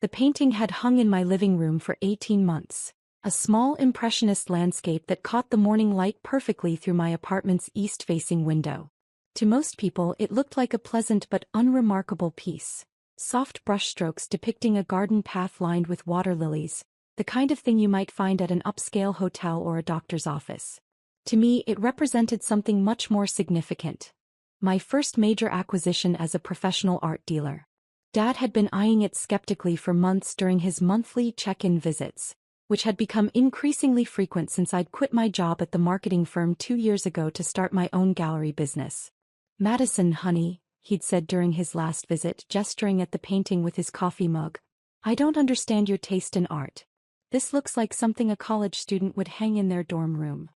The painting had hung in my living room for 18 months. A small impressionist landscape that caught the morning light perfectly through my apartment's east-facing window. To most people it looked like a pleasant but unremarkable piece. Soft brushstrokes depicting a garden path lined with water lilies, the kind of thing you might find at an upscale hotel or a doctor's office. To me it represented something much more significant. My first major acquisition as a professional art dealer. Dad had been eyeing it skeptically for months during his monthly check-in visits, which had become increasingly frequent since I'd quit my job at the marketing firm 2 years ago to start my own gallery business. "Madison, honey," he'd said during his last visit, gesturing at the painting with his coffee mug. "I don't understand your taste in art. This looks like something a college student would hang in their dorm room."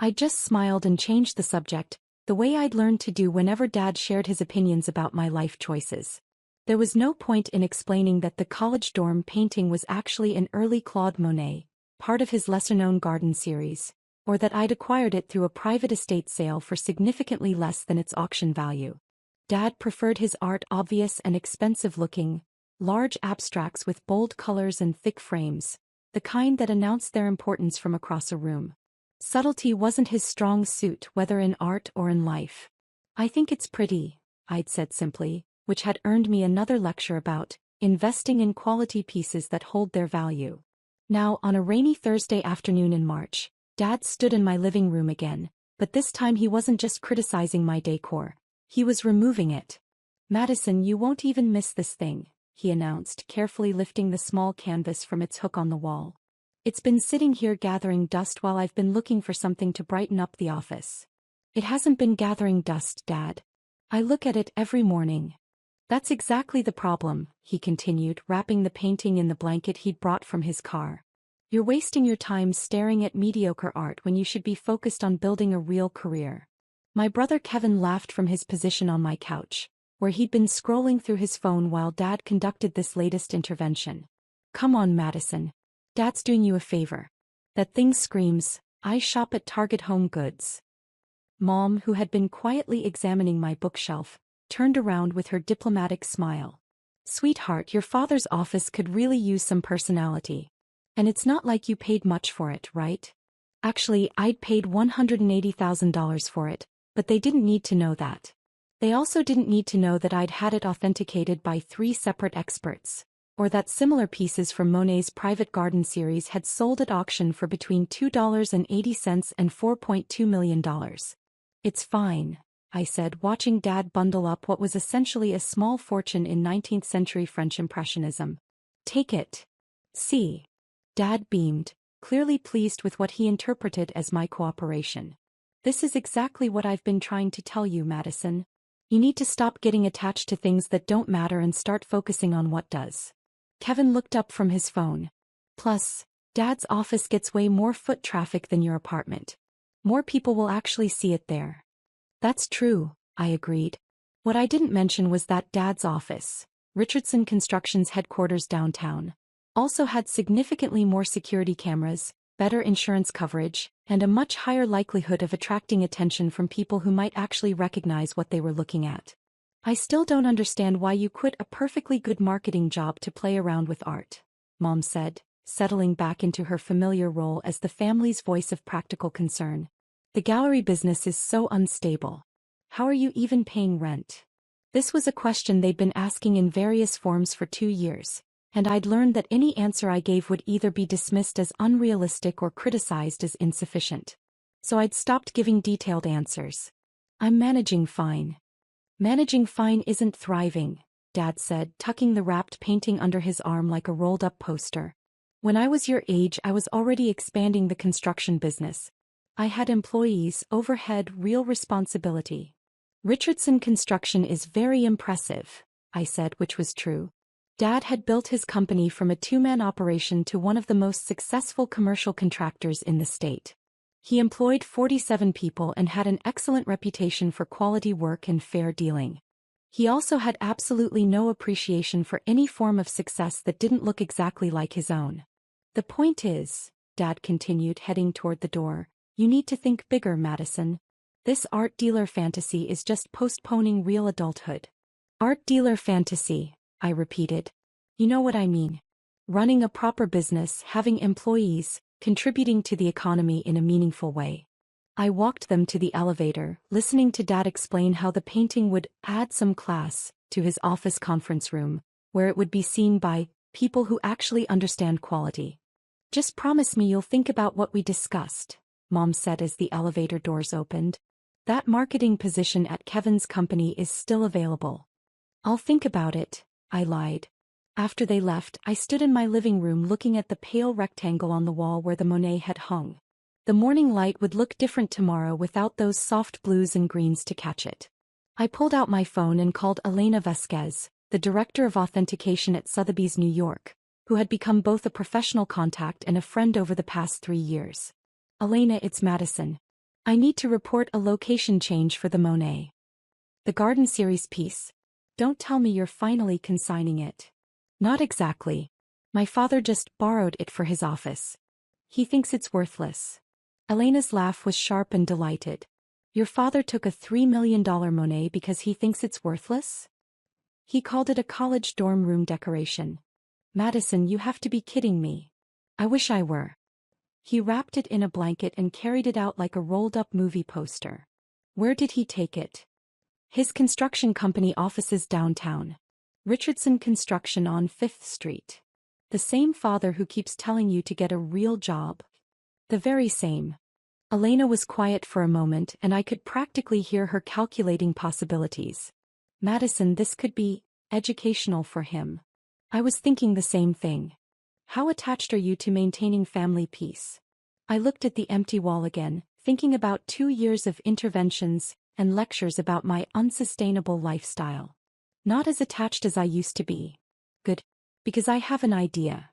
I just smiled and changed the subject, the way I'd learned to do whenever Dad shared his opinions about my life choices. There was no point in explaining that the college dorm painting was actually an early Claude Monet, part of his lesser-known garden series, or that I'd acquired it through a private estate sale for significantly less than its auction value. Dad preferred his art obvious and expensive-looking, large abstracts with bold colors and thick frames, the kind that announced their importance from across a room. Subtlety wasn't his strong suit, whether in art or in life. "I think it's pretty," I'd said simply, which had earned me another lecture about investing in quality pieces that hold their value. Now, on a rainy Thursday afternoon in March, Dad stood in my living room again, but this time he wasn't just criticizing my decor. He was removing it. "Madison, you won't even miss this thing," he announced, carefully lifting the small canvas from its hook on the wall. "It's been sitting here gathering dust while I've been looking for something to brighten up the office." "It hasn't been gathering dust, Dad. I look at it every morning." "That's exactly the problem," he continued, wrapping the painting in the blanket he'd brought from his car. "You're wasting your time staring at mediocre art when you should be focused on building a real career." My brother Kevin laughed from his position on my couch, where he'd been scrolling through his phone while Dad conducted this latest intervention. "Come on, Madison. Dad's doing you a favor. That thing screams, 'I shop at Target Home Goods.'" Mom, who had been quietly examining my bookshelf, turned around with her diplomatic smile. "Sweetheart, your father's office could really use some personality. And it's not like you paid much for it, right?" "Actually, I'd paid $180,000 for it, but they didn't need to know that. They also didn't need to know that I'd had it authenticated by 3 separate experts, or that similar pieces from Monet's private garden series had sold at auction for between $2.80 and $4.2 million. "It's fine," I said, watching Dad bundle up what was essentially a small fortune in 19th-century French Impressionism. "Take it. See." Dad beamed, clearly pleased with what he interpreted as my cooperation. "This is exactly what I've been trying to tell you, Madison. You need to stop getting attached to things that don't matter and start focusing on what does." Kevin looked up from his phone. "Plus, Dad's office gets way more foot traffic than your apartment. More people will actually see it there." "That's true," I agreed. What I didn't mention was that Dad's office, Richardson Construction's headquarters downtown, also had significantly more security cameras, better insurance coverage, and a much higher likelihood of attracting attention from people who might actually recognize what they were looking at. "I still don't understand why you quit a perfectly good marketing job to play around with art," Mom said, settling back into her familiar role as the family's voice of practical concern. "The gallery business is so unstable. How are you even paying rent?" This was a question they'd been asking in various forms for 2 years, and I'd learned that any answer I gave would either be dismissed as unrealistic or criticized as insufficient. So I'd stopped giving detailed answers. "I'm managing fine." "Managing fine isn't thriving," Dad said, tucking the wrapped painting under his arm like a rolled-up poster. "When I was your age, I was already expanding the construction business. I had employees, overhead, real responsibility." "Richardson Construction is very impressive," I said, which was true. Dad had built his company from a 2-man operation to one of the most successful commercial contractors in the state. He employed 47 people and had an excellent reputation for quality work and fair dealing. He also had absolutely no appreciation for any form of success that didn't look exactly like his own. "The point is," Dad continued, heading toward the door, "you need to think bigger, Madison. This art dealer fantasy is just postponing real adulthood." "Art dealer fantasy," I repeated. "You know what I mean. running a proper business, having employees, contributing to the economy in a meaningful way. I walked them to the elevator, listening to Dad explain how the painting would add some class to his office conference room, where it would be seen by people who actually understand quality. Just promise me you'll think about what we discussed, Mom said as the elevator doors opened. That marketing position at Kevin's company is still available. I'll think about it, I lied. After they left, I stood in my living room looking at the pale rectangle on the wall where the Monet had hung. The morning light would look different tomorrow without those soft blues and greens to catch it. I pulled out my phone and called Elena Vasquez, the director of authentication at Sotheby's New York, who had become both a professional contact and a friend over the past 3 years. Elena, it's Madison. I need to report a location change for the Monet. The Garden Series piece. Don't tell me you're finally consigning it. Not exactly. My father just borrowed it for his office. He thinks it's worthless. Elena's laugh was sharp and delighted. Your father took a $3 million Monet because he thinks it's worthless? He called it a college dorm room decoration. Madison, you have to be kidding me. I wish I were. He wrapped it in a blanket and carried it out like a rolled-up movie poster. Where did he take it? His construction company offices downtown. Richardson Construction on 5th Street. The same father who keeps telling you to get a real job. The very same. Elena was quiet for a moment and I could practically hear her calculating possibilities. Madison, this could be educational for him. I was thinking the same thing. How attached are you to maintaining family peace? I looked at the empty wall again, thinking about 2 years of interventions and lectures about my unsustainable lifestyle. Not as attached as I used to be. Good. Because I have an idea.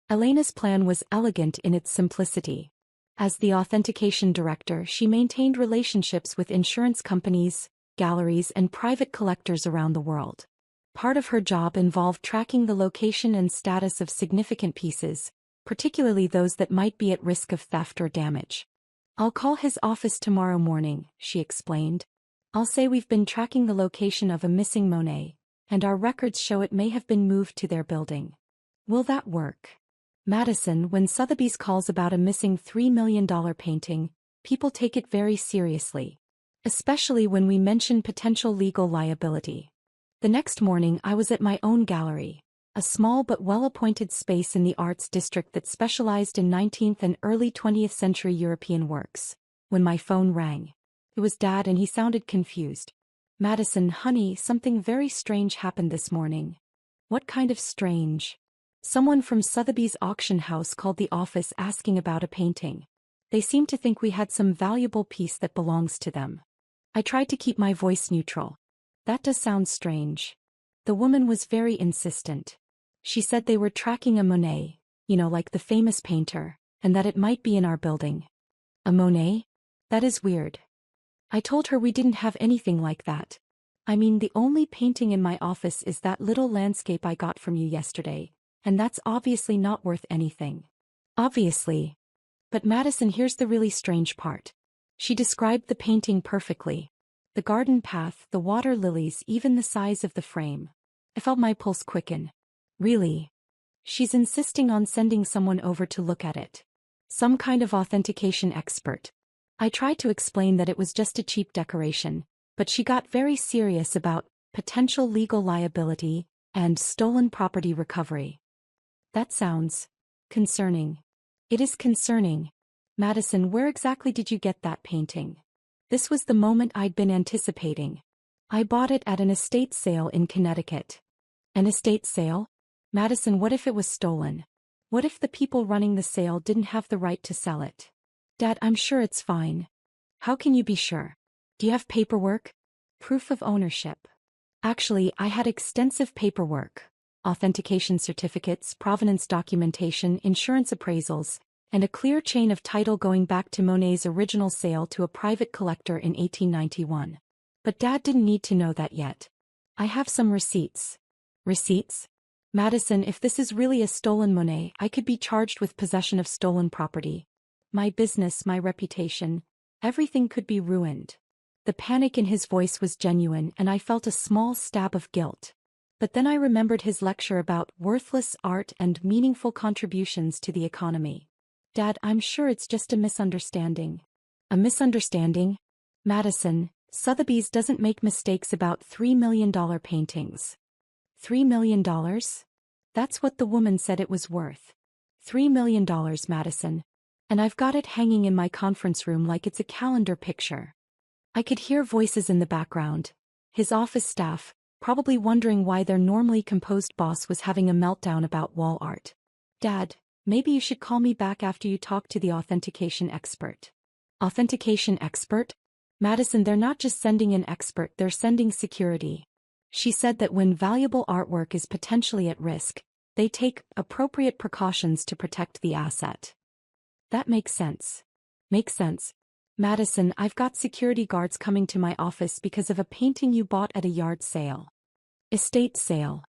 Elena's plan was elegant in its simplicity. As the authentication director, she maintained relationships with insurance companies, galleries, and private collectors around the world. Part of her job involved tracking the location and status of significant pieces, particularly those that might be at risk of theft or damage. I'll call his office tomorrow morning, she explained. I'll say we've been tracking the location of a missing Monet, and our records show it may have been moved to their building. Will that work? Madison, when Sotheby's calls about a missing $3 million painting, people take it very seriously. Especially when we mention potential legal liability. The next morning I was at my own gallery, a small but well-appointed space in the arts district that specialized in 19th and early 20th century European works, when my phone rang. It was Dad and he sounded confused. Madison, honey, something very strange happened this morning. What kind of strange? Someone from Sotheby's auction house called the office asking about a painting. They seem to think we had some valuable piece that belongs to them. I tried to keep my voice neutral. That does sound strange. The woman was very insistent. She said they were tracking a Monet, like the famous painter, and that it might be in our building. A Monet? That is weird. I told her we didn't have anything like that. I mean, the only painting in my office is that little landscape I got from you yesterday, and that's obviously not worth anything. Obviously. But Madison, here's the really strange part. She described the painting perfectly. The garden path, the water lilies, even the size of the frame. I felt my pulse quicken. Really? She's insisting on sending someone over to look at it. Some kind of authentication expert. I tried to explain that it was just a cheap decoration, but she got very serious about potential legal liability and stolen property recovery. That sounds concerning. It is concerning. Madison, where exactly did you get that painting? This was the moment I'd been anticipating. I bought it at an estate sale in Connecticut. An estate sale? Madison, what if it was stolen? What if the people running the sale didn't have the right to sell it? Dad, I'm sure it's fine. How can you be sure? Do you have paperwork? Proof of ownership. Actually, I had extensive paperwork. Authentication certificates, provenance documentation, insurance appraisals, and a clear chain of title going back to Monet's original sale to a private collector in 1891. But Dad didn't need to know that yet. I have some receipts. Receipts? Madison, if this is really a stolen Monet, I could be charged with possession of stolen property. My business, my reputation, everything could be ruined. The panic in his voice was genuine and I felt a small stab of guilt. But then I remembered his lecture about worthless art and meaningful contributions to the economy. Dad, I'm sure it's just a misunderstanding. A misunderstanding? Madison, Sotheby's doesn't make mistakes about $3 million paintings. $3 million? That's what the woman said it was worth. $3 million, Madison. And I've got it hanging in my conference room like it's a calendar picture. I could hear voices in the background. His office staff, probably wondering why their normally composed boss was having a meltdown about wall art. Dad, maybe you should call me back after you talk to the authentication expert. Authentication expert? Madison, they're not just sending an expert, they're sending security. She said that when valuable artwork is potentially at risk, they take appropriate precautions to protect the asset. That makes sense. Makes sense. Madison, I've got security guards coming to my office because of a painting you bought at a yard sale. Estate sale.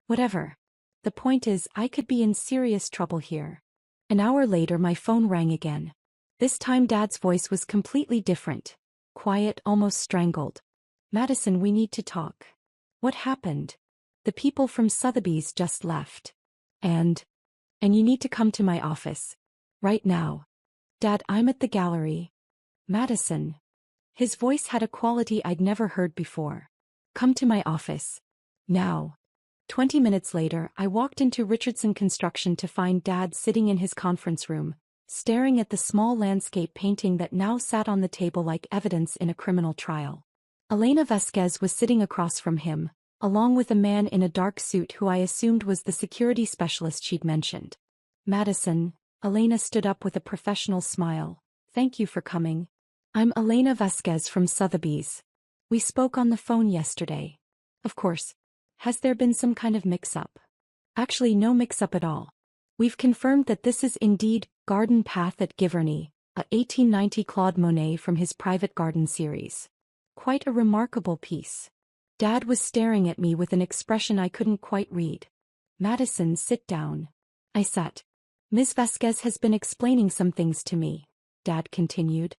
Whatever. The point is, I could be in serious trouble here. An hour later, my phone rang again. This time Dad's voice was completely different. Quiet, almost strangled. Madison, we need to talk. What happened? The people from Sotheby's just left. And you need to come to my office. Right now. Dad, I'm at the gallery. Madison. His voice had a quality I'd never heard before. Come to my office. Now. 20 minutes later, I walked into Richardson Construction to find Dad sitting in his conference room, staring at the small landscape painting that now sat on the table like evidence in a criminal trial. Elena Vasquez was sitting across from him, along with a man in a dark suit who I assumed was the security specialist she'd mentioned. Madison, Elena stood up with a professional smile. Thank you for coming. I'm Elena Vasquez from Sotheby's. We spoke on the phone yesterday. Of course. Has there been some kind of mix-up? Actually, no mix-up at all. We've confirmed that this is indeed Garden Path at Giverny, a 1890 Claude Monet from his private garden series. Quite a remarkable piece. Dad was staring at me with an expression I couldn't quite read. Madison, sit down. I sat. Ms. Vasquez has been explaining some things to me, Dad continued.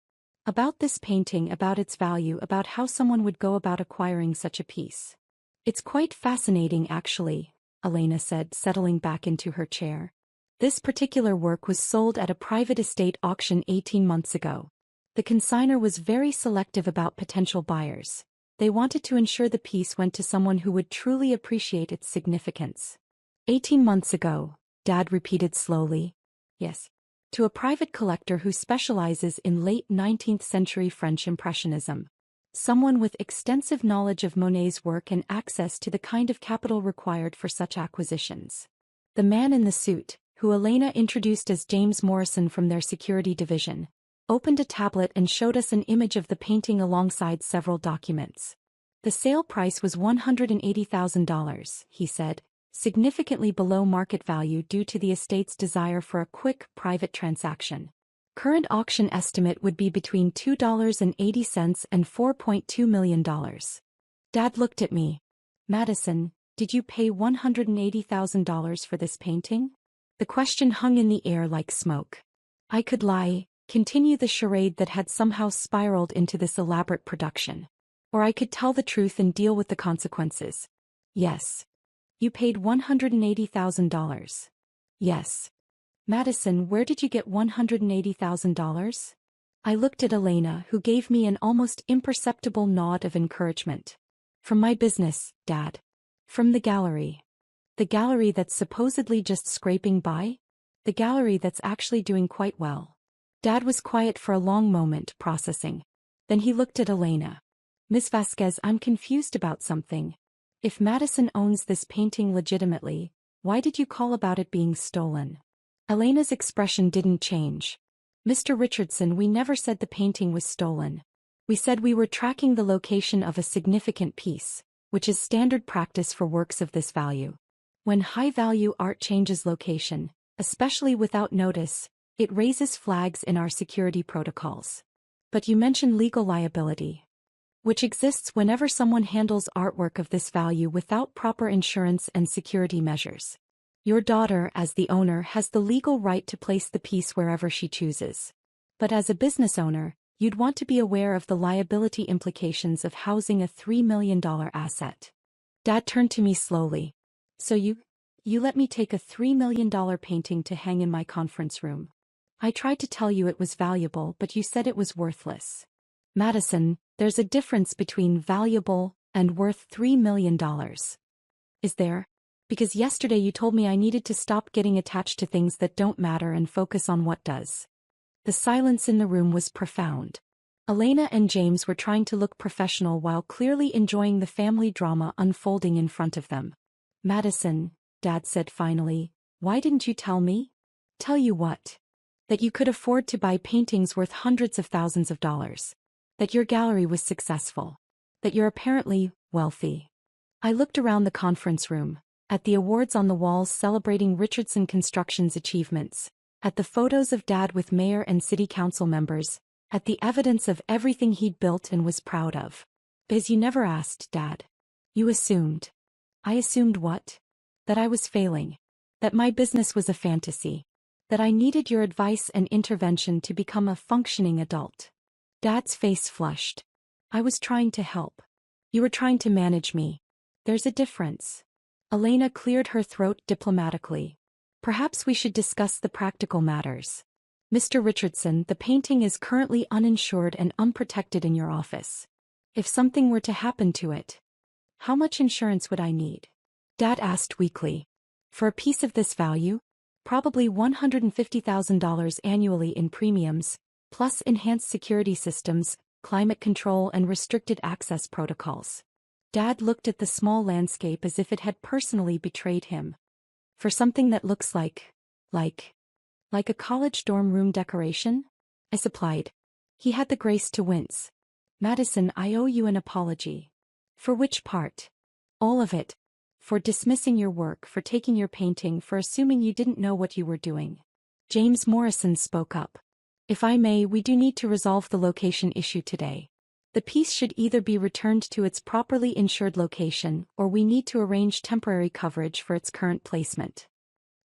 About this painting, about its value, about how someone would go about acquiring such a piece. It's quite fascinating actually, Elena said, settling back into her chair. This particular work was sold at a private estate auction 18 months ago. The consignor was very selective about potential buyers. They wanted to ensure the piece went to someone who would truly appreciate its significance. 18 months ago, Dad repeated slowly. Yes. To a private collector who specializes in late 19th century French Impressionism. Someone with extensive knowledge of Monet's work and access to the kind of capital required for such acquisitions. The man in the suit, who Elena introduced as James Morrison from their security division, opened a tablet and showed us an image of the painting alongside several documents. The sale price was $180,000, he said, significantly below market value due to the estate's desire for a quick, private transaction. Current auction estimate would be between $2.80 and $4.2 million. Dad looked at me. Madison, did you pay $180,000 for this painting? The question hung in the air like smoke. I could lie, continue the charade that had somehow spiraled into this elaborate production. Or I could tell the truth and deal with the consequences. Yes. You paid $180,000. Yes. Madison, where did you get $180,000? I looked at Elena, who gave me an almost imperceptible nod of encouragement. From my business, Dad. From the gallery. The gallery that's supposedly just scraping by? The gallery that's actually doing quite well. Dad was quiet for a long moment, processing. Then he looked at Elena. Miss Vasquez, I'm confused about something. If Madison owns this painting legitimately, why did you call about it being stolen? Elena's expression didn't change. Mr. Richardson, we never said the painting was stolen. We said we were tracking the location of a significant piece, which is standard practice for works of this value. When high-value art changes location, especially without notice, it raises flags in our security protocols. But you mentioned legal liability, which exists whenever someone handles artwork of this value without proper insurance and security measures. Your daughter, as the owner, has the legal right to place the piece wherever she chooses. But as a business owner, you'd want to be aware of the liability implications of housing a $3 million asset. Dad turned to me slowly. So you let me take a $3 million painting to hang in my conference room. I tried to tell you it was valuable, but you said it was worthless. Madison, there's a difference between valuable and worth $3 million. Is there? Because yesterday you told me I needed to stop getting attached to things that don't matter and focus on what does. The silence in the room was profound. Elena and James were trying to look professional while clearly enjoying the family drama unfolding in front of them. Madison, Dad said finally, why didn't you tell me? Tell you what? That you could afford to buy paintings worth hundreds of thousands of dollars. That your gallery was successful. That you're apparently wealthy. I looked around the conference room, at the awards on the walls celebrating Richardson Construction's achievements, at the photos of Dad with mayor and city council members, at the evidence of everything he'd built and was proud of. Because you never asked, Dad. You assumed. I assumed what? That I was failing. That my business was a fantasy. That I needed your advice and intervention to become a functioning adult. Dad's face flushed. I was trying to help. You were trying to manage me. There's a difference. Elena cleared her throat diplomatically. Perhaps we should discuss the practical matters. Mr. Richardson, the painting is currently uninsured and unprotected in your office. If something were to happen to it, how much insurance would I need? Dad asked weakly. For a piece of this value? Probably $150,000 annually in premiums, plus enhanced security systems, climate control and restricted access protocols. Dad looked at the small landscape as if it had personally betrayed him. For something that looks like a college dorm room decoration? I supplied. He had the grace to wince. Madison, I owe you an apology. For which part? All of it. For dismissing your work, for taking your painting, for assuming you didn't know what you were doing. James Morrison spoke up. If I may, we do need to resolve the location issue today. The piece should either be returned to its properly insured location, or we need to arrange temporary coverage for its current placement.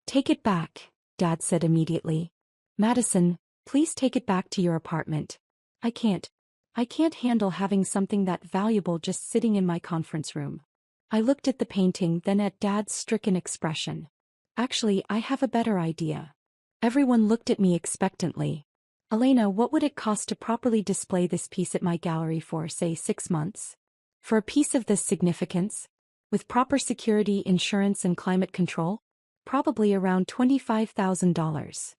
Take it back, Dad said immediately. Madison, please take it back to your apartment. I can't handle having something that valuable just sitting in my conference room. I looked at the painting, then at Dad's stricken expression. Actually, I have a better idea. Everyone looked at me expectantly. Elena, what would it cost to properly display this piece at my gallery for, say, 6 months? For a piece of this significance? With proper security, insurance and climate control? Probably around $25,000.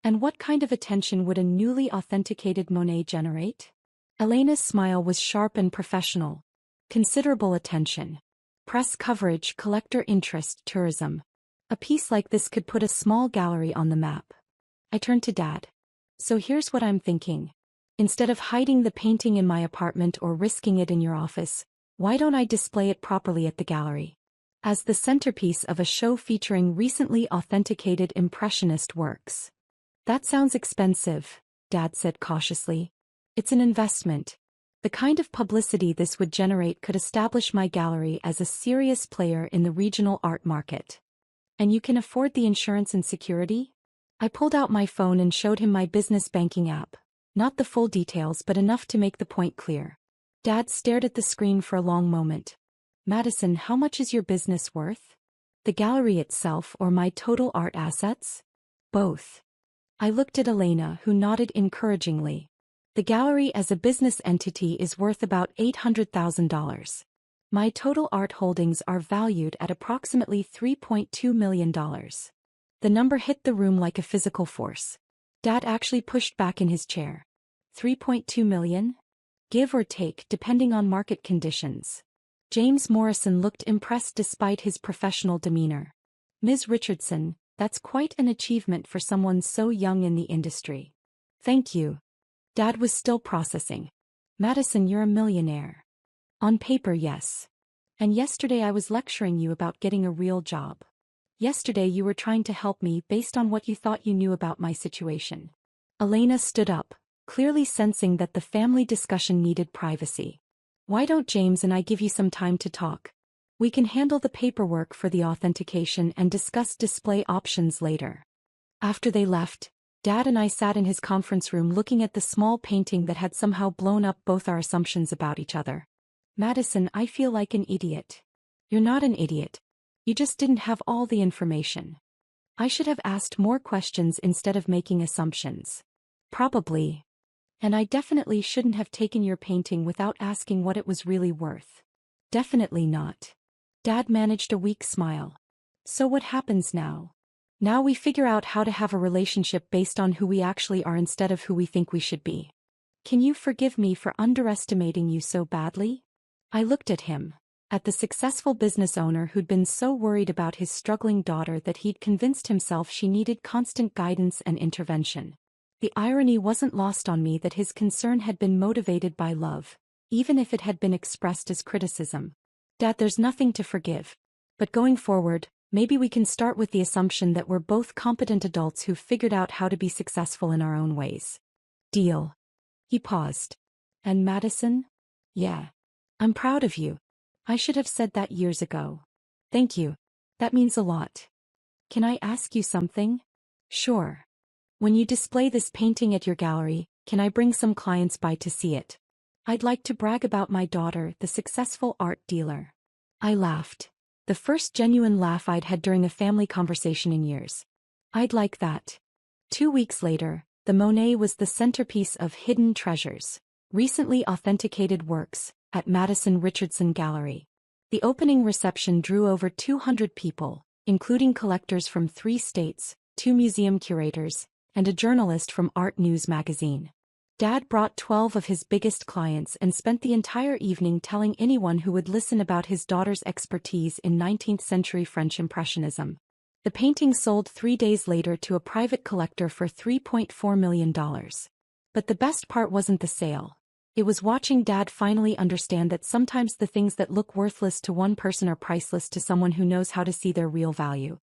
And what kind of attention would a newly authenticated Monet generate? Elena's smile was sharp and professional. Considerable attention. Press coverage, collector interest, tourism. A piece like this could put a small gallery on the map. I turned to Dad. So here's what I'm thinking. Instead of hiding the painting in my apartment or risking it in your office, why don't I display it properly at the gallery? As the centerpiece of a show featuring recently authenticated Impressionist works. That sounds expensive, Dad said cautiously. It's an investment. The kind of publicity this would generate could establish my gallery as a serious player in the regional art market. And you can afford the insurance and security? I pulled out my phone and showed him my business banking app. Not the full details, but enough to make the point clear. Dad stared at the screen for a long moment. Madison, how much is your business worth? The gallery itself or my total art assets? Both. I looked at Elena, who nodded encouragingly. The gallery as a business entity is worth about $800,000. My total art holdings are valued at approximately $3.2 million. The number hit the room like a physical force. Dad actually pushed back in his chair. 3.2 million? Give or take, depending on market conditions. James Morrison looked impressed despite his professional demeanor. Ms. Richardson, that's quite an achievement for someone so young in the industry. Thank you. Dad was still processing. Madison, you're a millionaire. On paper, yes. And yesterday I was lecturing you about getting a real job. Yesterday you were trying to help me based on what you thought you knew about my situation. Elena stood up, clearly sensing that the family discussion needed privacy. Why don't James and I give you some time to talk? We can handle the paperwork for the authentication and discuss display options later. After they left, Dad and I sat in his conference room looking at the small painting that had somehow blown up both our assumptions about each other. Madison, I feel like an idiot. You're not an idiot. You just didn't have all the information. I should have asked more questions instead of making assumptions. Probably. And I definitely shouldn't have taken your painting without asking what it was really worth. Definitely not. Dad managed a weak smile. So what happens now? Now we figure out how to have a relationship based on who we actually are instead of who we think we should be. Can you forgive me for underestimating you so badly? I looked at him. At the successful business owner who'd been so worried about his struggling daughter that he'd convinced himself she needed constant guidance and intervention. The irony wasn't lost on me that his concern had been motivated by love, even if it had been expressed as criticism. Dad, there's nothing to forgive. But going forward, maybe we can start with the assumption that we're both competent adults who've figured out how to be successful in our own ways. Deal. He paused. And Madison? Yeah. I'm proud of you. I should have said that years ago. Thank you. That means a lot. Can I ask you something? Sure. When you display this painting at your gallery, can I bring some clients by to see it? I'd like to brag about my daughter, the successful art dealer. I laughed. The first genuine laugh I'd had during a family conversation in years. I'd like that. 2 weeks later, the Monet was the centerpiece of Hidden Treasures, recently authenticated works, at Madison Richardson Gallery. The opening reception drew over 200 people, including collectors from 3 states, 2 museum curators, and a journalist from Art News magazine. Dad brought 12 of his biggest clients and spent the entire evening telling anyone who would listen about his daughter's expertise in 19th-century French Impressionism. The painting sold 3 days later to a private collector for $3.4 million. But the best part wasn't the sale. It was watching Dad finally understand that sometimes the things that look worthless to one person are priceless to someone who knows how to see their real value.